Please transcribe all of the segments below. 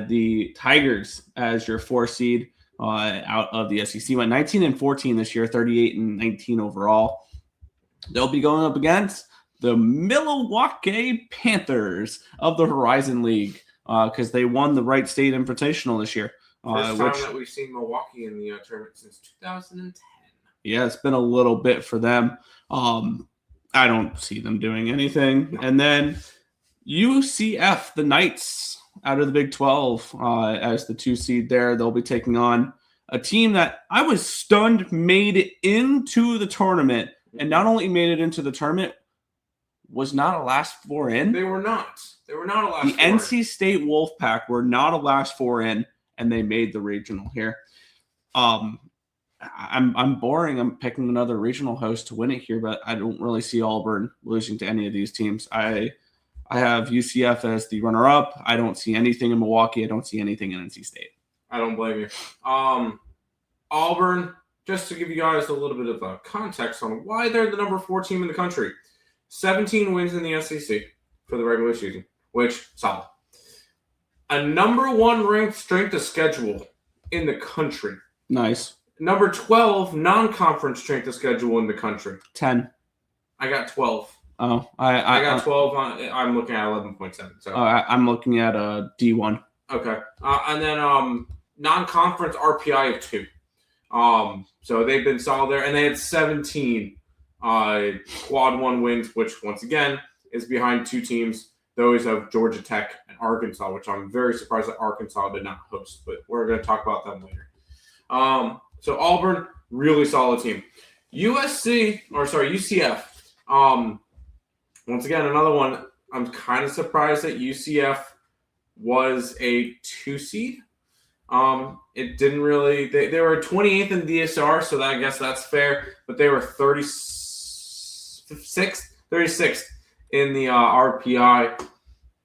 the Tigers as your 4 seed out of the SEC. Went 19-14 this year, 38-19 overall. They'll be going up against the Milwaukee Panthers of the Horizon League because they won the Wright State Invitational this year. First time that we've seen Milwaukee in the tournament since 2010. Yeah, it's been a little bit for them. I don't see them doing anything. No. And then UCF, the Knights out of the Big 12 as the 2 seed there. They'll be taking on a team that I was stunned made it into the tournament. And not only made it into the tournament, was not a last 4 in. They were not. They were not a last 4 in. The NC State Wolfpack were not a last 4 in, and they made the regional here. I'm boring. I'm picking another regional host to win it here, but I don't really see Auburn losing to any of these teams. I have UCF as the runner-up. I don't see anything in Milwaukee. I don't see anything in NC State. I don't blame you. Auburn, just to give you guys a little bit of context on why they're the number 4 team in the country. 17 wins in the SEC for the regular season, which solid. A number 1 ranked strength of schedule in the country. Nice. Number 12 non-conference strength of schedule in the country. 10. I got 12. Oh, I got 12. I'm looking at 11.7. So I'm looking at a D1. Okay, and then non-conference RPI of 2. So they've been solid there, and they had 17 quad 1 wins, which once again is behind 2 teams. Those of Georgia Tech and Arkansas, which I'm very surprised that Arkansas did not host, but we're going to talk about them later. So Auburn, really solid team. UCF. Once again, another one. I'm kind of surprised that UCF was a 2 seed. It didn't really. They were 28th in DSR, so I guess that's fair. But they were 36th in the RPI.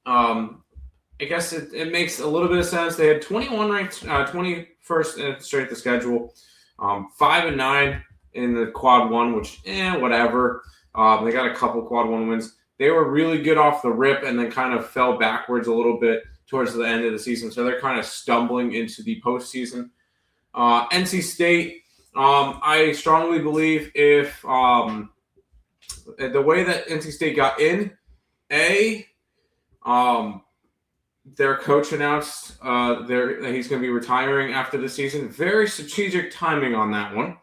I guess it makes a little bit of sense. They had 21 ranked, 21st in strength of schedule, 5-9 in the quad 1, which whatever. They got a couple quad 1 wins. They were really good off the rip, and then kind of fell backwards a little bit towards the end of the season. So they're kind of stumbling into the postseason. NC State, I strongly believe if the way that NC State got in, their coach announced that he's going to be retiring after the season. Very strategic timing on that one.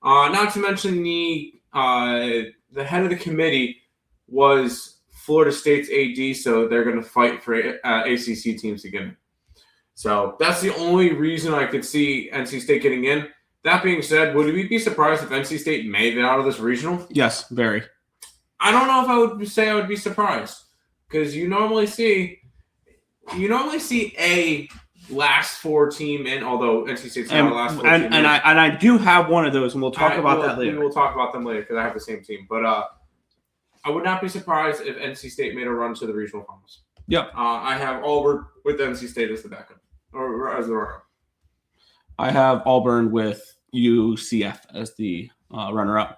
Not to mention the head of the committee was Florida State's AD, so they're going to fight for ACC teams again. So that's the only reason I could see NC State getting in. That being said, would we be surprised if NC State made it out of this regional? Yes, very. I don't know if I would say I would be surprised, because you normally see a last 4 team in, although NC State's not a last 4 team. And I do have one of those, and we'll talk about that later. We will talk about them later because I have the same team. But I would not be surprised if NC State made a run to the regional finals. Yep. I have Auburn with NC State as the backup or as the runner-up. I have Auburn with UCF as the runner-up.